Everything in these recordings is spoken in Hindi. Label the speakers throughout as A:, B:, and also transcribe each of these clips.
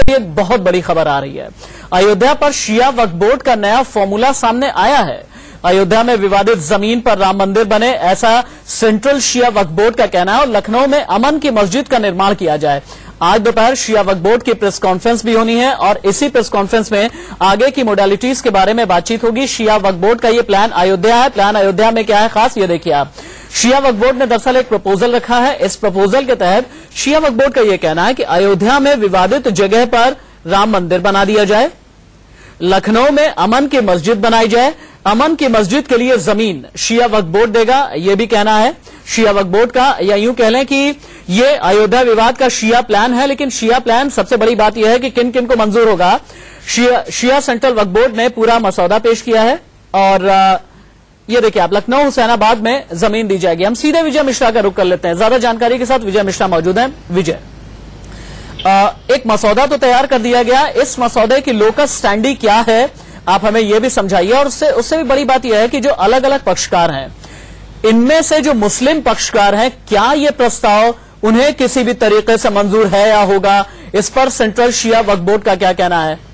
A: एक बहुत बड़ी खबर आ रही है। अयोध्या पर शिया वक्फ बोर्ड का नया फॉर्मूला सामने आया है। अयोध्या में विवादित जमीन पर राम मंदिर बने, ऐसा सेंट्रल शिया वक्फ बोर्ड का कहना है, और लखनऊ में अमन की मस्जिद का निर्माण किया जाए। आज दोपहर शिया वक्फ बोर्ड की प्रेस कॉन्फ्रेंस भी होनी है और इसी प्रेस कॉन्फ्रेंस में आगे की मोडालिटीज के बारे में बातचीत होगी। शिया वक्फ बोर्ड का ये प्लान अयोध्या है। प्लान अयोध्या में क्या है खास, ये देखिए आप। शिया वक्फ बोर्ड ने दरअसल एक प्रपोजल रखा है। इस प्रपोजल के तहत शिया वक्फ बोर्ड का यह कहना है कि अयोध्या में विवादित जगह पर राम मंदिर बना दिया जाए, लखनऊ में अमन की मस्जिद बनाई जाए, अमन की मस्जिद के लिए जमीन शिया वक्फ बोर्ड देगा, यह भी कहना है शिया वक्फ बोर्ड का। या यूं कह लें कि ये अयोध्या विवाद का शिया प्लान है, लेकिन शिया प्लान सबसे बड़ी बात यह है कि किन किन को मंजूर होगा। शिया सेंट्रल वक्फ बोर्ड ने पूरा मसौदा पेश किया है और ये देखिए आप, लखनऊ हुसैनाबाद में जमीन दी जाएगी। हम सीधे विजय मिश्रा का रुख कर लेते हैं। ज्यादा जानकारी के साथ विजय मिश्रा मौजूद हैं। विजय, एक मसौदा तो तैयार कर दिया गया, इस मसौदे की लोकस स्टैंडी क्या है आप हमें यह भी समझाइए। और उससे भी बड़ी बात यह है कि जो अलग अलग पक्षकार हैं, इनमें से जो मुस्लिम पक्षकार हैं, क्या यह प्रस्ताव उन्हें किसी भी तरीके से मंजूर है या होगा, इस पर सेंट्रल शिया वक्फ बोर्ड का क्या कहना है?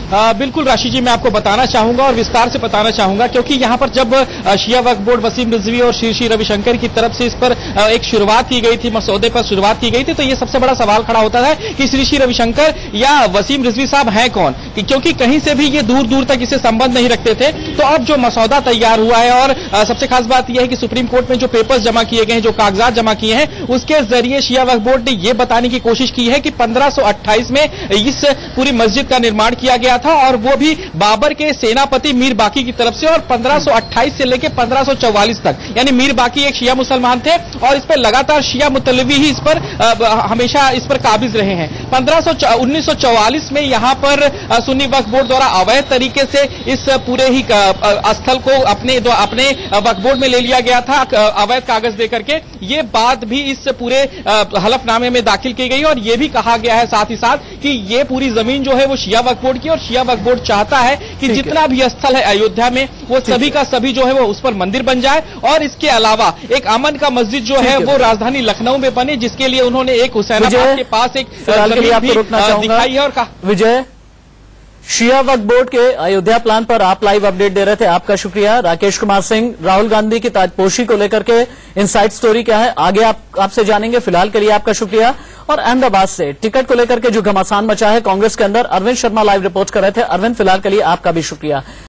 B: बिल्कुल राशि जी, मैं आपको बताना चाहूंगा और विस्तार से बताना चाहूंगा, क्योंकि यहां पर जब शिया वक्फ बोर्ड वसीम रिजवी और श्री रविशंकर की तरफ से इस पर एक शुरुआत की गई थी, मसौदे पर शुरुआत की गई थी, तो ये सबसे बड़ा सवाल खड़ा होता है कि श्री रविशंकर या वसीम रिजवी साहब हैं कौन, क्योंकि कहीं से भी ये दूर दूर तक इससे संबंध नहीं रखते थे। तो अब जो मसौदा तैयार हुआ है, और सबसे खास बात यह है कि सुप्रीम कोर्ट में जो पेपर्स जमा किए गए हैं, जो कागजात जमा किए हैं, उसके जरिए शिया वक्फ बोर्ड ने यह बताने की कोशिश की है कि 1528 में इस पूरी मस्जिद का निर्माण किया गया था, और वो भी बाबर के सेनापति मीर बाकी की तरफ से, और 1528 से लेकर 1544 तक, यानी मीर बाकी एक शिया मुसलमान थे और इस पर लगातार शिया मुतल्लिबी ही इस पर हमेशा इस पर काबिज रहे हैं। 1944 में यहां पर सुन्नी वक्फ बोर्ड द्वारा अवैध तरीके से इस पूरे ही स्थल को अपने वक्फ बोर्ड में ले लिया गया था, अवैध कागज देकर के। ये बात भी इस पूरे हलफनामे में दाखिल की गई, और यह भी कहा गया है साथ ही साथ कि ये पूरी जमीन जो है वो शिया वक्फ बोर्ड की, और शिया वक्फ बोर्ड चाहता है कि जितना भी स्थल है अयोध्या में, वो सभी का सभी जो है वो उस पर मंदिर बन जाए, और इसके अलावा एक अमन का मस्जिद जो है वो राजधानी लखनऊ में बने, जिसके लिए उन्होंने एक हुसैनाबाद के पास एक जमीन भी दिखाई है। और कहा
A: विजय, शिया वक्फ बोर्ड के अयोध्या प्लान पर आप लाइव अपडेट दे रहे थे, आपका शुक्रिया। राकेश कुमार सिंह, राहुल गांधी की ताजपोशी को लेकर के इनसाइड स्टोरी क्या है आगे आपसे जानेंगे। फिलहाल के लिए आपका शुक्रिया। और अहमदाबाद से टिकट को लेकर के जो घमासान मचा है कांग्रेस के अंदर, अरविंद शर्मा लाइव रिपोर्ट कर रहे थे। अरविंद, फिलहाल के लिए आपका भी शुक्रिया।